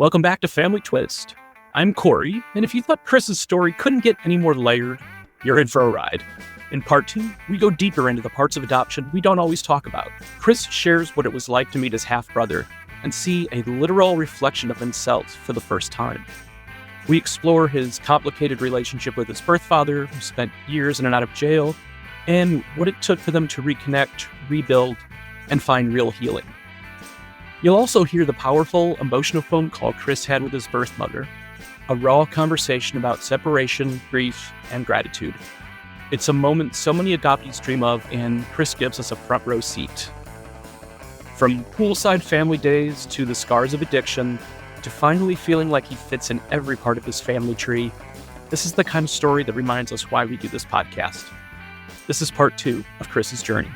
Welcome back to Family Twist. I'm Corey, and if you thought Chris's story couldn't get any more layered, you're in for a ride. In part 2, we go deeper into the parts of adoption we don't always talk about. Chris shares what it was like to meet his half-brother and see a literal reflection of himself for the first time. We explore his complicated relationship with his birth father, who spent years in and out of jail, and what it took for them to reconnect, rebuild, and find real healing. You'll also hear the powerful, emotional phone call Chris had with his birth mother, a raw conversation about separation, grief, and gratitude. It's a moment so many adoptees dream of, and Chris gives us a front row seat. From poolside family days to the scars of addiction, to finally feeling like he fits in every part of his family tree, this is the kind of story that reminds us why we do this podcast. This is part 2 of Chris's journey.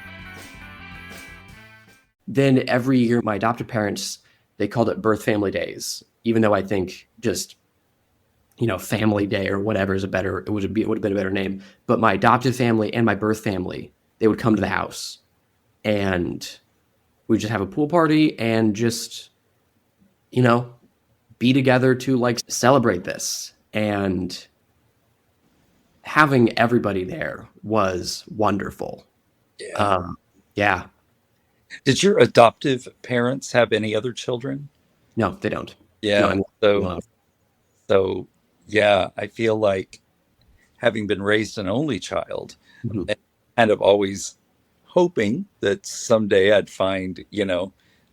Then every year, my adoptive parents, they called it birth family days, even though I think just, family day or whatever is it would have been a better name. But my adoptive family and my birth family, they would come to the house and we'd just have a pool party and just, be together to celebrate this. And having everybody there was wonderful. Yeah. Yeah. Did your adoptive parents have any other children? No, they don't. Yeah. No, So yeah, I feel like having been raised an only child, Mhm. and kind of always hoping that someday I'd find,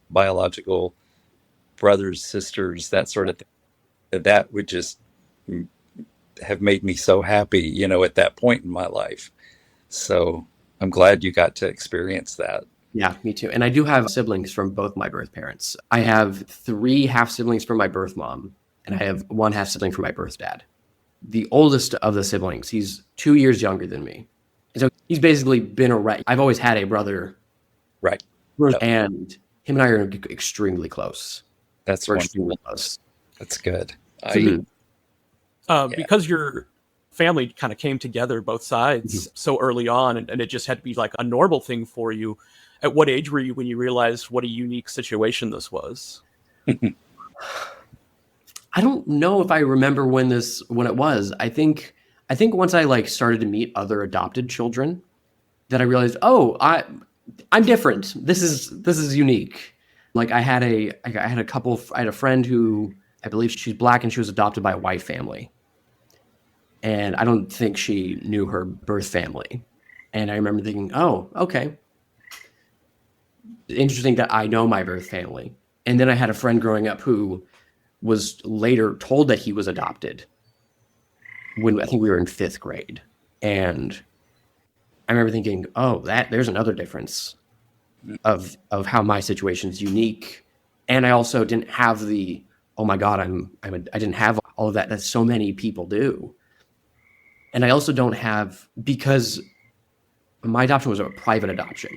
biological brothers, sisters, that sort of thing. That would just have made me so happy, at that point in my life. So I'm glad you got to experience that. Yeah, me too. And I do have siblings from both my birth parents. I have 3 half siblings from my birth mom, and I have 1 half sibling from my birth dad. The oldest of the siblings, he's 2 years younger than me. And so he's basically been around. I've always had a brother. Right. And him and I are extremely close. That's We're wonderful. extremely close. That's good. Because your family kind of came together, both sides, so early on, and it just had to be like a normal thing for you. At what age were you when you realized what a unique situation this was? I don't know if I remember when it was. I think once I started to meet other adopted children, that I realized, I'm different. This is unique. I had a friend who, I believe she's Black, and she was adopted by a white family. And I don't think she knew her birth family. And I remember thinking, oh, okay. Interesting that I know my birth family. And then I had a friend growing up who was later told that he was adopted when I think we were in 5th grade. And I remember thinking, there's another difference of how my situation is unique. And I also didn't have the, oh my God, I didn't have all of that so many people do. And I also don't have, because my adoption was a private adoption.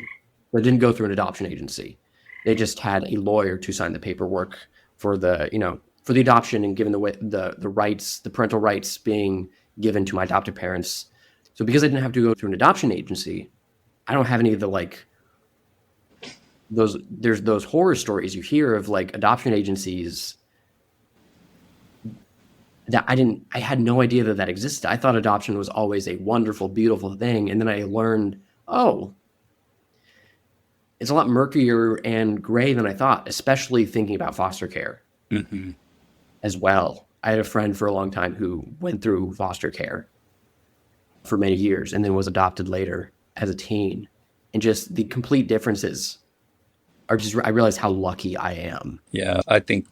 It didn't go through an adoption agency. They just had a lawyer to sign the paperwork for the adoption and given the rights, the parental rights being given to my adoptive parents. So because I didn't have to go through an adoption agency, I don't have any of the there's those horror stories you hear of adoption agencies that I had no idea that existed. I thought adoption was always a wonderful, beautiful thing. And then I learned, it's a lot murkier and gray than I thought, especially thinking about foster care as well. I had a friend for a long time who went through foster care for many years and then was adopted later as a teen. And just the complete differences I realized how lucky I am. Yeah, I think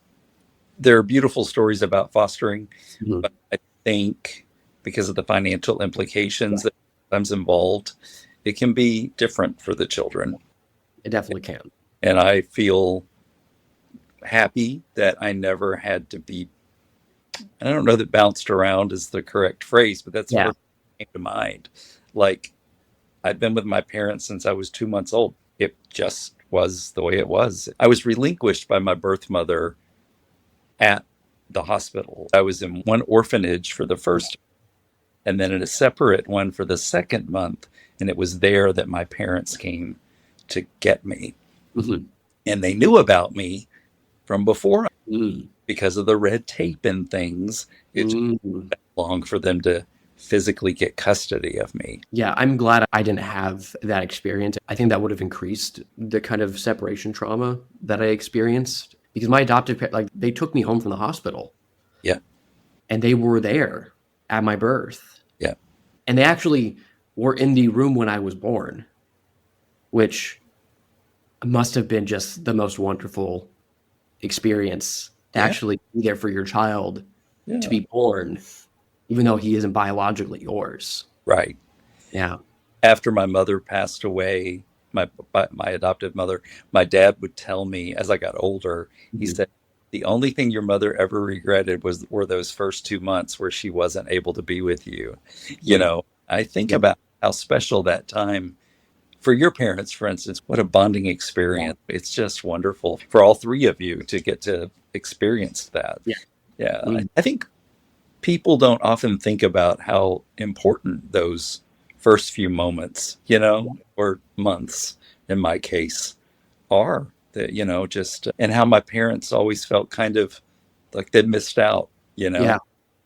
there are beautiful stories about fostering, but I think because of the financial implications that sometimes involved, it can be different for the children. It definitely can. And I feel happy that I never had to be, I don't know that bounced around is the correct phrase, but that's what came to mind. I'd been with my parents since I was 2 months old. It just was the way it was. I was relinquished by my birth mother at the hospital. I was in one orphanage for the first, and then in a separate one for the second month. And it was there that my parents came to get me. And they knew about me from before because of the red tape and things, it just Mm. took that long for them to physically get custody of me. Yeah, I'm glad I didn't have that experience. I think that would have increased the kind of separation trauma that I experienced because my adoptive parents, like, they took me home from the hospital Yeah. and they were there at my birth. Yeah. And they actually were in the room when I was born, which must have been just the most wonderful experience to Yeah. actually be there for your child Yeah. to be born, even though he isn't biologically yours. Right. Yeah. After my mother passed away, my adoptive mother, my dad would tell me as I got older, he Mhm. said, the only thing your mother ever regretted were those first 2 months where she wasn't able to be with you. You know, I think Yep. about how special that time for your parents, for instance, what a bonding experience. It's just wonderful for all three of you to get to experience that. Yeah. Yeah. Mm. I think people don't often think about how important those first few moments, or months in my case are, that, just, and how my parents always felt kind of like they'd missed out, Yeah.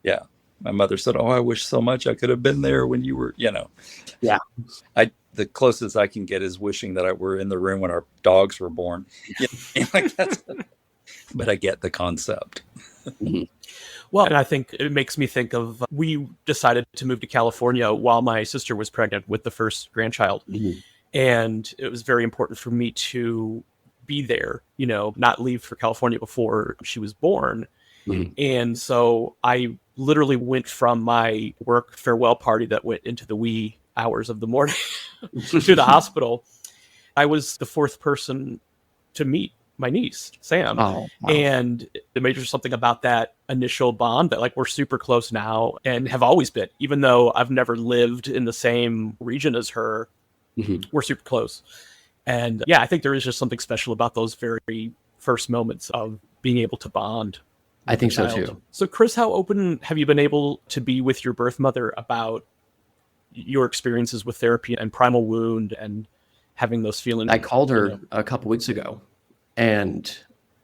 Yeah. My mother said, "Oh, I wish so much I could have been there when you were," Yeah. The closest I can get is wishing that I were in the room when our dogs were born. Like that's, but I get the concept. Mhm. Well, and I think it makes me think of we decided to move to California while my sister was pregnant with the first grandchild. Mhm. And it was very important for me to be there, not leave for California before she was born. Mhm. And so I literally went from my work farewell party that went into the wee hours of the morning to the hospital. I was the fourth person to meet my niece, Sam. Oh, wow. And it made just something about that initial bond that, like, we're super close now and have always been, even though I've never lived in the same region as her. Mhm. We're super close. And yeah, I think there is just something special about those very first moments of being able to bond. I think so too. So, Chris, how open have you been able to be with your birth mother about your experiences with therapy and primal wound and having those feelings? I called her a couple weeks ago and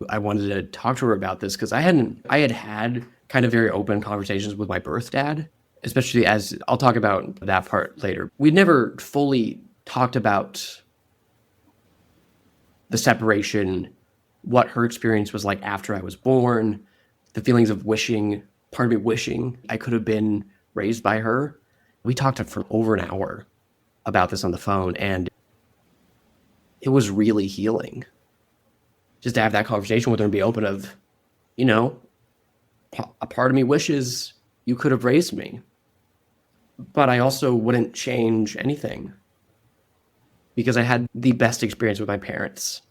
I wanted to talk to her about this because I had kind of very open conversations with my birth dad, especially as I'll talk about that part later. We'd never fully talked about the separation, what her experience was like after I was born, the feelings of part of me wishing I could have been raised by her. We talked for over an hour about this on the phone, and it was really healing just to have that conversation with her and be open of, a part of me wishes you could have raised me, but I also wouldn't change anything because I had the best experience with my parents.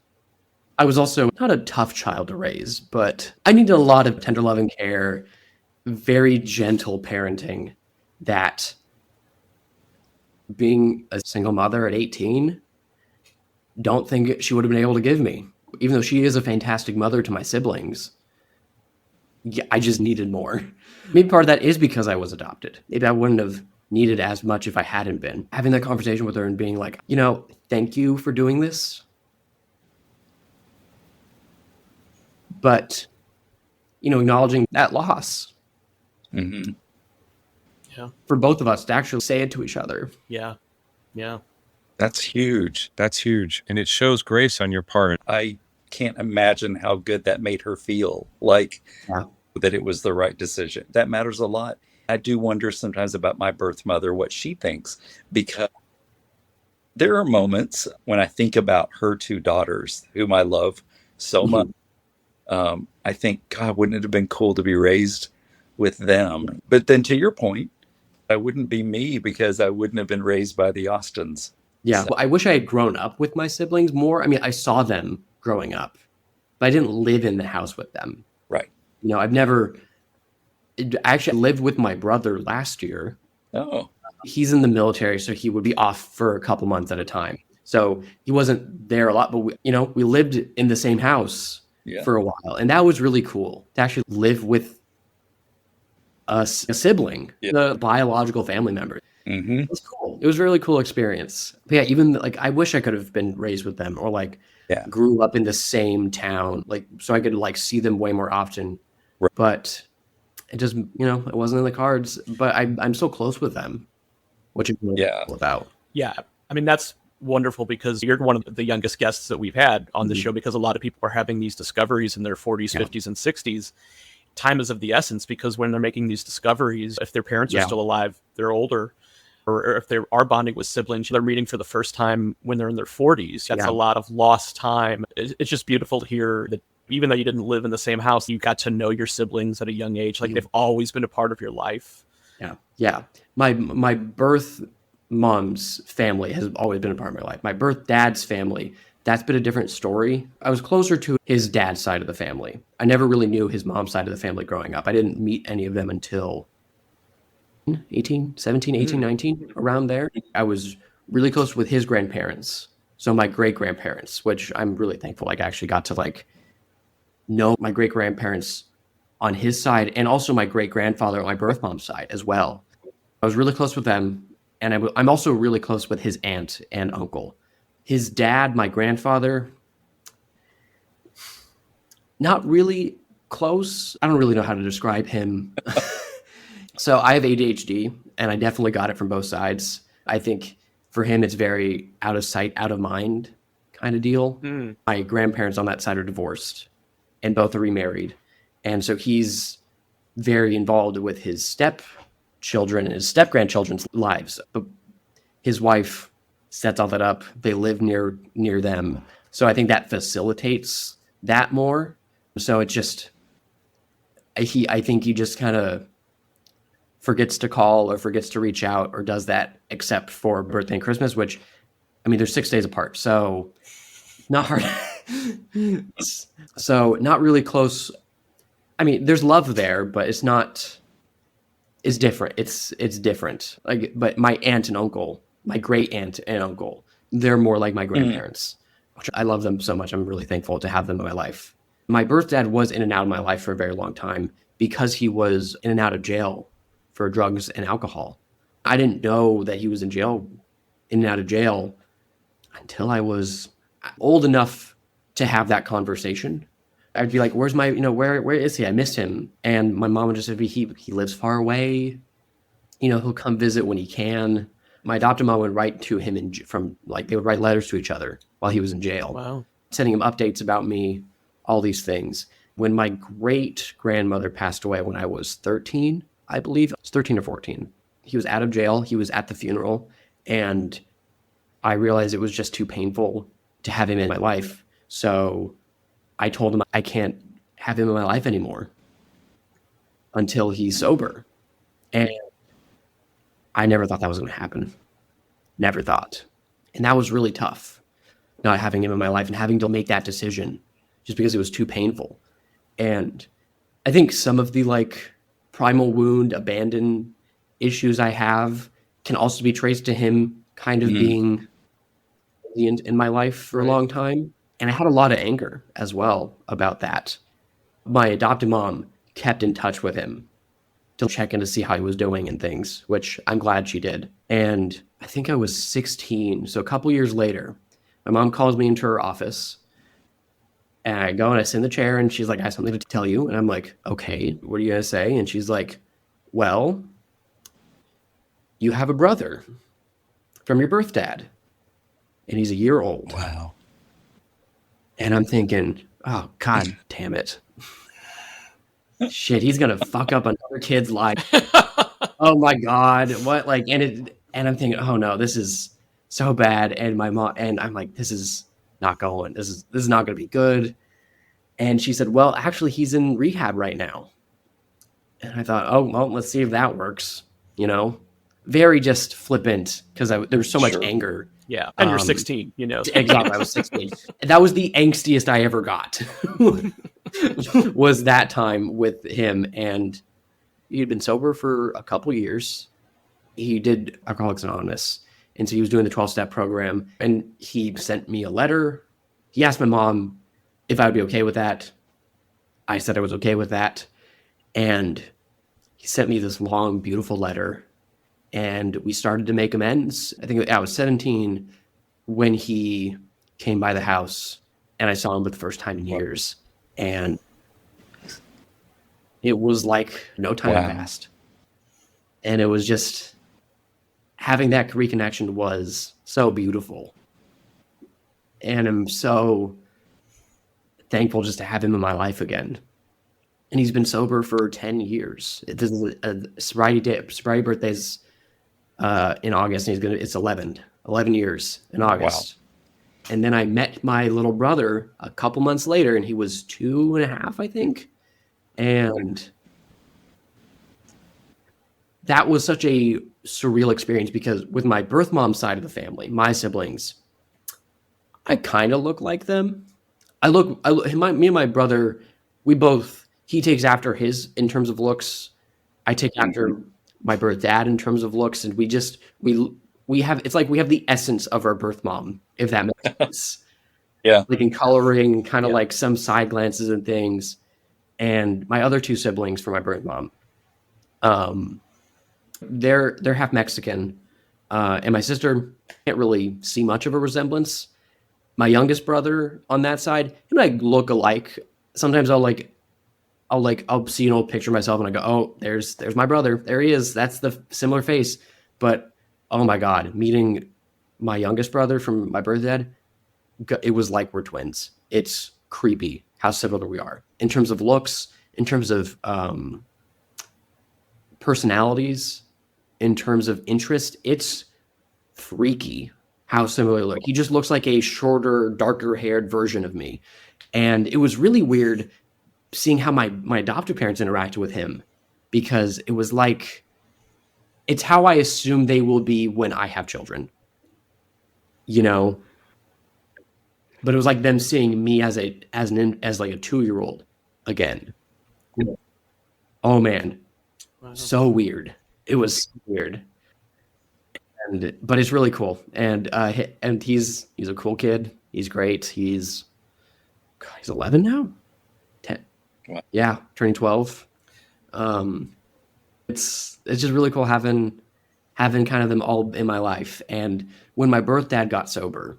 I was also not a tough child to raise, but I needed a lot of tender loving care, very gentle parenting that being a single mother at 18, don't think she would have been able to give me. Even though she is a fantastic mother to my siblings, yeah, I just needed more. Maybe part of that is because I was adopted. Maybe I wouldn't have needed as much if I hadn't been. Having that conversation with her and being like, thank you for doing this. But, acknowledging that loss. Mm-hmm. Yeah. For both of us to actually say it to each other. Yeah. Yeah. That's huge. That's huge. And it shows grace on your part. I can't imagine how good that made her feel, like that it was the right decision. That matters a lot. I do wonder sometimes about my birth mother, what she thinks, because there are moments when I think about her two daughters, whom I love so much. I think, God, wouldn't it have been cool to be raised with them? But then to your point, I wouldn't be me because I wouldn't have been raised by the Austins. Yeah. Well, I wish I had grown up with my siblings more. I mean, I saw them growing up, but I didn't live in the house with them. Right. I actually lived with my brother last year. Oh. He's in the military, so he would be off for a couple months at a time. So he wasn't there a lot, but we lived in the same house for a while. And that was really cool to actually live with a sibling, the biological family member. Mm-hmm. It was cool. It was a really cool experience. But yeah, even I wish I could have been raised with them or grew up in the same town, so I could see them way more often. But it just, it wasn't in the cards. But I'm so close with them, which is really cool about. Yeah. I mean, that's wonderful because you're one of the youngest guests that we've had on the show, because a lot of people are having these discoveries in their 40s, 50s, and 60s. Time is of the essence, because when they're making these discoveries, if their parents are still alive, they're older, or if they are bonding with siblings, they're meeting for the first time when they're in their 40s. That's a lot of lost time. It's just beautiful to hear that even though you didn't live in the same house, you got to know your siblings at a young age. Like they've always been a part of your life. Yeah. My birth mom's family has always been a part of my life. My birth dad's family, that's been a different story. I was closer to his dad's side of the family. I never really knew his mom's side of the family growing up. I didn't meet any of them until 17, 18, 19, around there. I was really close with his grandparents. So my great-grandparents, which I'm really thankful. I actually got to know my great-grandparents on his side, and also my great-grandfather on my birth mom's side as well. I was really close with them. And I'm also really close with his aunt and uncle. His dad, my grandfather, not really close. I don't really know how to describe him. So I have ADHD, and I definitely got it from both sides. I think for him, it's very out of sight, out of mind kind of deal. My grandparents on that side are divorced, and both are remarried. And so he's very involved with his stepchildren and his step-grandchildren's lives. But his wife sets all that up. They live near them. So I think that facilitates that more. So it's just, I think he just kind of forgets to call or forgets to reach out or does that except for birthday and Christmas, which, I mean, they're 6 days apart. So not hard. So not really close. I mean, there's love there, but it's different. It's different. But my aunt and uncle, my great aunt and uncle, they're more like my grandparents. Which I love them so much. I'm really thankful to have them in my life. My birth dad was in and out of my life for a very long time because he was in and out of jail for drugs and alcohol. I didn't know that he was in and out of jail, until I was old enough to have that conversation. I'd be like, where's my, where is he? I missed him. And my mom would just be, he lives far away. He'll come visit when he can. My adopted mom would write to him they would write letters to each other while he was in jail. Wow. Sending him updates about me, all these things. When my great grandmother passed away when I was 13, I believe, I was 13 or 14. He was out of jail. He was at the funeral. And I realized it was just too painful to have him in my life. So I told him I can't have him in my life anymore until he's sober. And I never thought that was going to happen. Never thought. And that was really tough, not having him in my life and having to make that decision just because it was too painful. And I think some of the primal wound, abandon issues I have can also be traced to him kind of being in my life for a long time. And I had a lot of anger as well about that. My adopted mom kept in touch with him to check in to see how he was doing and things, which I'm glad she did. And I think I was 16. So a couple years later, my mom calls me into her office. And I go and I sit in the chair and she's like, I have something to tell you. And I'm like, okay, what are you going to say? And she's like, well, you have a brother from your birth dad. And he's a year old. Wow. And I'm thinking, oh, God damn it. Shit, he's going to fuck up another kid's life. Oh my God. What? And I'm thinking, oh no, this is so bad. And my mom, and I'm like, this is not going. This is not going to be good. And she said, well, actually, he's in rehab right now. And I thought, oh, well, let's see if that works. Very just flippant because there was so much anger. Yeah. And you're 16, Exactly. I was 16. That was the angstiest I ever got was that time with him. And he'd been sober for a couple years. He did Alcoholics Anonymous. And so he was doing the 12-step program. And he sent me a letter. He asked my mom if I would be okay with that. I said I was okay with that. And he sent me this long, beautiful letter. And we started to make amends. I think I was 17 when he came by the house and I saw him for the first time in years. And It was like no time Wow. passed. And it was just having that reconnection was so beautiful. And I'm so thankful just to have him in my life again. And he's been sober for 10 years. This is a sobriety birthday's in August, and it's 11 years in August. Wow. And then I met my little brother a couple months later, and he was 2.5, I think. And that was such a surreal experience because with my birth mom side of the family, my siblings, I kind of look like them. Me and my brother, he takes after his in terms of looks. I take after my birth dad in terms of looks, and we have the essence of our birth mom, if that makes sense. Yeah. Like in coloring, kind of like some side glances and things. And my other two siblings for my birth mom, they're half Mexican, and my sister can't really see much of a resemblance. My youngest brother on that side, him and I look alike. Sometimes I'll see an old picture of myself and I go, oh, there's my brother. There he is. That's the similar face. But oh my God, meeting my youngest brother from my birth dad, it was like we're twins. It's creepy how similar we are in terms of looks, in terms of personalities, in terms of interest. It's freaky how similar we look. He just looks like a shorter, darker haired version of me. And it was really weird seeing how my adoptive parents interacted with him, because it was like, it's how I assume they will be when I have children, you know? But it was like them seeing me as like a 2-year-old again. Oh man, wow. So weird. It was weird. But it's really cool. And he's a cool kid. He's great. He's 11 now. 10. Wow. Yeah, turning 12. It's just really cool having kind of them all in my life. And when my birth dad got sober,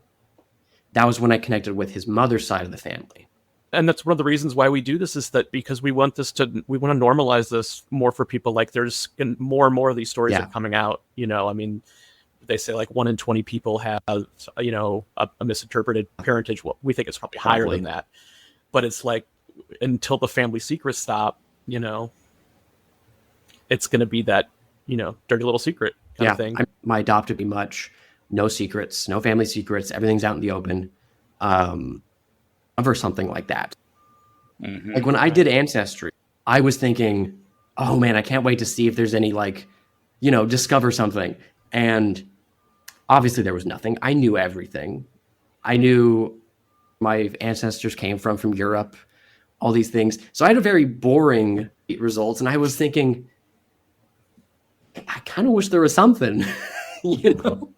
that was when I connected with his mother's side of the family. And that's one of the reasons why we do this, is that because we want to normalize this more for people. Like there's more and more of these stories are coming out, you know. I mean, they say like 1 in 20 people have, you know, a misinterpreted parentage. Well, we think it's probably higher than that, but it's like, until the family secrets stop, you know, it's going to be that, you know, dirty little secret kind of thing. My adopted be much, no secrets, no family secrets. Everything's out in the open. Or something like that. Mm-hmm. Like when I did Ancestry, I was thinking, oh man, I can't wait to see if there's any, like, you know, discover something. And obviously there was nothing. I knew everything. I knew my ancestors came from Europe, all these things. So I had a very boring results. And I was thinking, I kind of wish there was something, you know?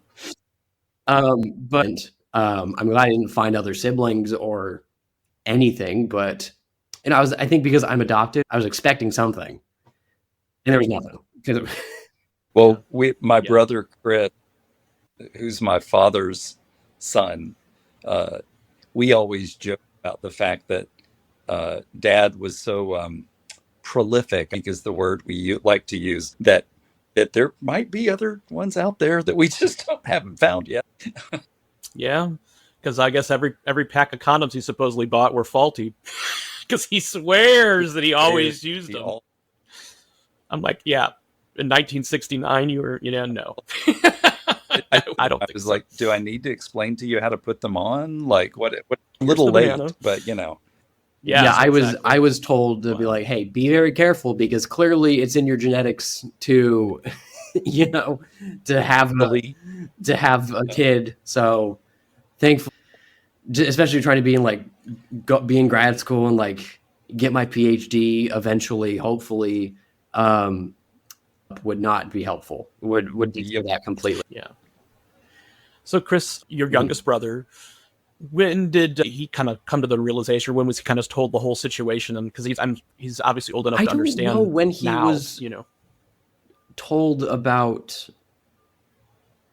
But I'm glad I didn't find other siblings or anything, but, and I think because I'm adopted, I was expecting something, and there was nothing. Well, my brother Chris, who's my father's son, we always joke about the fact that Dad was so prolific, I think is the word we like to use, that there might be other ones out there that we just haven't found yet. Yeah, because I guess every pack of condoms he supposedly bought were faulty, because he swears that he always used them. I'm like, yeah, in 1969 you were, you know, no. I don't think was so. Like, do I need to explain to you how to put them on? Like, what a little late, banana. But you know. Yeah, exactly. I was told to be like, hey, be very careful, because clearly it's in your genetics to, you know, to have a kid. So thankfully, especially trying to be in be in grad school and like get my PhD eventually, hopefully, would not be helpful. Would deter that completely. Yeah. So Chris, your youngest brother, when did he kind of come to the realization? When was he kind of told the whole situation? And because he's obviously old enough to understand. I don't know when he now, was, you know, told about,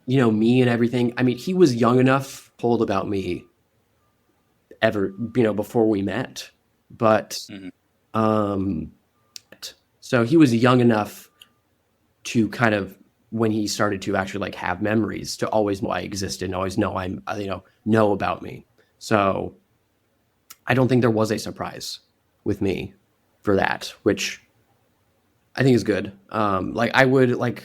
you know, me and everything. I mean, he was young enough told about me before we met, but So he was young enough to kind of, when he started to actually like have memories, to always know I existed and always know know about me. So I don't think there was a surprise with me for that, which I think is good. Like I would like,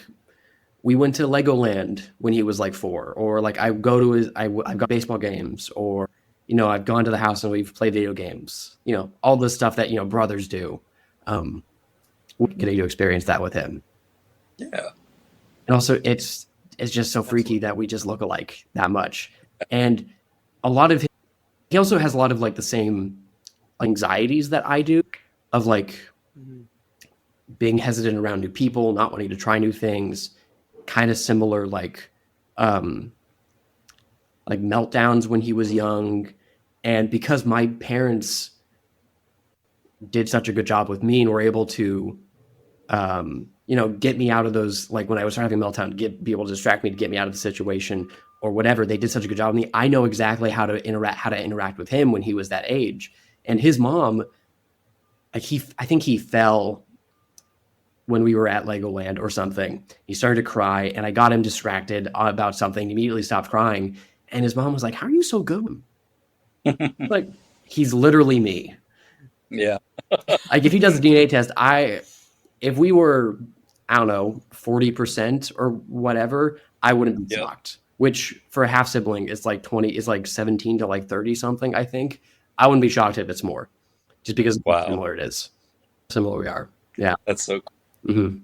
we went to Legoland when he was like 4, or like I go to I've got baseball games, or, I've gone to the house and we've played video games, all the stuff that, brothers do. Getting to experience that with him. Yeah. And also it's just so freaky that we just look alike that much. And a lot of he also has a lot of like the same anxieties that I do, of like being hesitant around new people, not wanting to try new things, kind of similar like meltdowns when he was young. And because my parents did such a good job with me and were able to get me out of those, like when I was having a meltdown, be able to distract me, to get me out of the situation or whatever. They did such a good job with me. I know exactly how to interact with him when he was that age. And his mom, I think he fell when we were at Legoland or something. He started to cry and I got him distracted about something, immediately stopped crying. And his mom was like, "How are you so good?" Like, he's literally me. Yeah. Like if he does a DNA test, if we were, I don't know, 40% or whatever, I wouldn't be shocked. Which for a half sibling is like 20, is like 17 to like 30 something, I think. I wouldn't be shocked if it's more, just because of how similar it is. Similar we are. Yeah. That's so cool. Mm-hmm.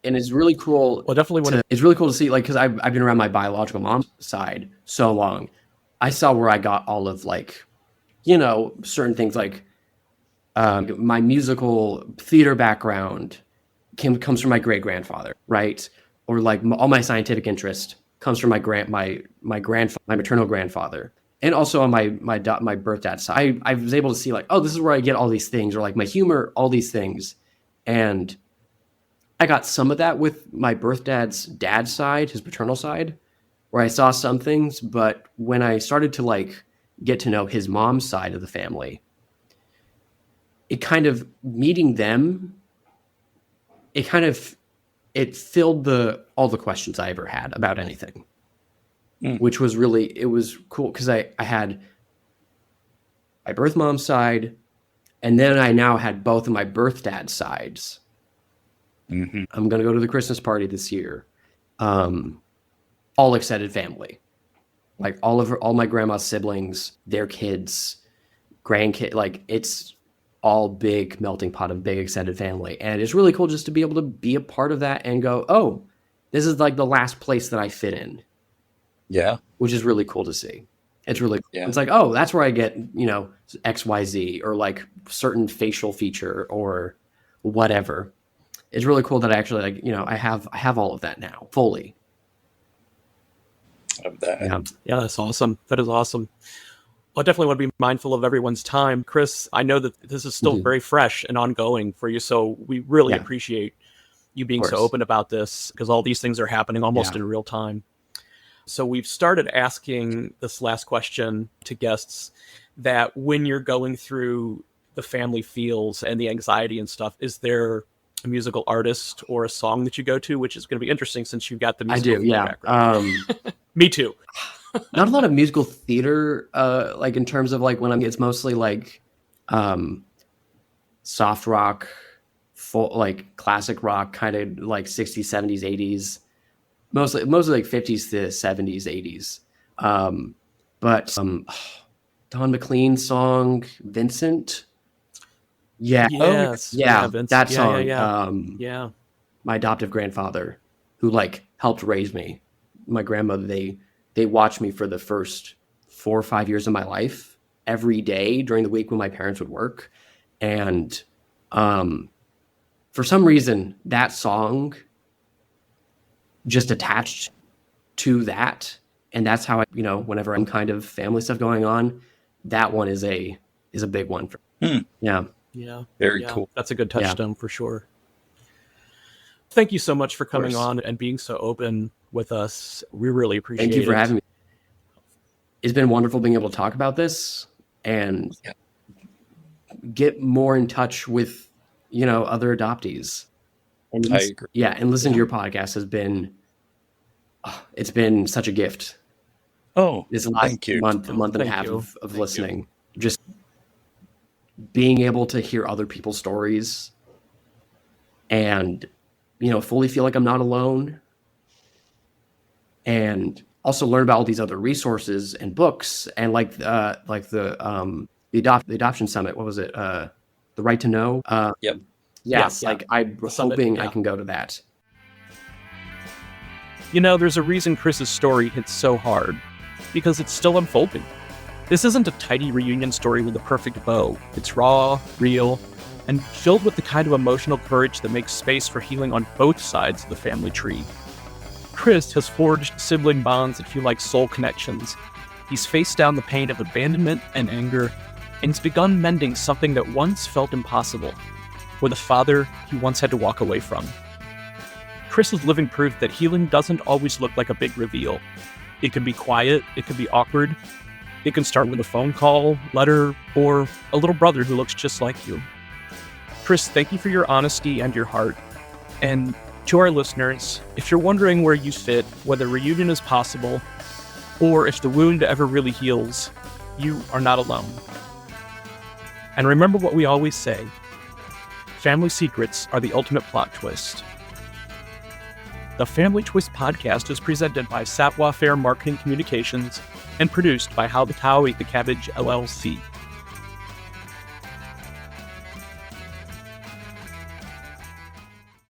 And it's really cool. Well, definitely it's really cool to see, like, because I've been around my biological mom's side so long. I saw where I got all of like, certain things like my musical theater background comes from my great grandfather, right? Or like all my scientific interest comes from my maternal grandfather, and also on my birth dad's side. I was able to see like, oh, this is where I get all these things, or like my humor, all these things. And I got some of that with my birth dad's side, his paternal side, where I saw some things. But when I started to like get to know his mom's side of the family, it kind of, meeting them, it filled all the questions I ever had about anything, which was it was cool, because I had my birth mom's side, and then I now had both of my birth dad's sides. Mm-hmm. I'm going to go to the Christmas party this year. All extended family, like all my grandma's siblings, their kids, grandkids, like it's all big melting pot of big extended family. And it's really cool just to be able to be a part of that and go, oh, this is like the last place that I fit in. Yeah. Which is really cool to see. It's really cool. Yeah. It's like, oh, that's where I get, XYZ, or like certain facial feature or whatever. It's really cool that I actually I have all of that now fully. Of that. Yeah, that's awesome. That is awesome. Well, I definitely want to be mindful of everyone's time. Chris, I know that this is still very fresh and ongoing for you, so we really appreciate you being so open about this, because all these things are happening almost in real time. So we've started asking this last question to guests, that when you're going through the family feels and the anxiety and stuff, is there a musical artist or a song that you go to, which is going to be interesting since you've got the musical background. Me too. Not a lot of musical theater, like in terms of like it's mostly like soft rock, like classic rock, kind of like 60s, 70s, 80s, mostly like 50s to 70s, 80s. But Don McLean's song, Vincent. Yeah. Yes. Vincent. That song. Yeah. My adoptive grandfather, who like helped raise me, my grandmother, they watched me for the first 4 or 5 years of my life every day during the week when my parents would work. And for some reason, that song just attached to that. And that's how whenever I'm kind of family stuff going on, that one is a big one for me. Yeah. Yeah. Very cool. That's a good touchstone for sure. Thank you so much for coming on and being so open with us. We really appreciate it. Thank you for having me. It's been wonderful being able to talk about this and get more in touch with, other adoptees. And I agree. Yeah, and listening to your podcast has been, it's been such a gift. Oh, This last thank you. month and a Thank half you. of Thank listening, just being able to hear other people's stories and, fully feel like I'm not alone, and also learn about all these other resources and books, and the adoption summit. What was it? The Right to Know. Yep. Yes, Yeah. I'm summit, hoping yeah. I can go to that. There's a reason Chris's story hits so hard, because it's still unfolding. This isn't a tidy reunion story with a perfect bow. It's raw, real, and filled with the kind of emotional courage that makes space for healing on both sides of the family tree. Chris has forged sibling bonds that feel like soul connections. He's faced down the pain of abandonment and anger, and he's begun mending something that once felt impossible, with a father he once had to walk away from. Chris is living proof that healing doesn't always look like a big reveal. It can be quiet, it can be awkward, it can start with a phone call, letter, or a little brother who looks just like you. Chris, thank you for your honesty and your heart. And to our listeners, if you're wondering where you fit, whether reunion is possible, or if the wound ever really heals, you are not alone. And remember what we always say, family secrets are the ultimate plot twist. The Family Twist podcast is presented by Savoir Faire Marketing Communications and produced by How the Cow Ate the Cabbage, LLC.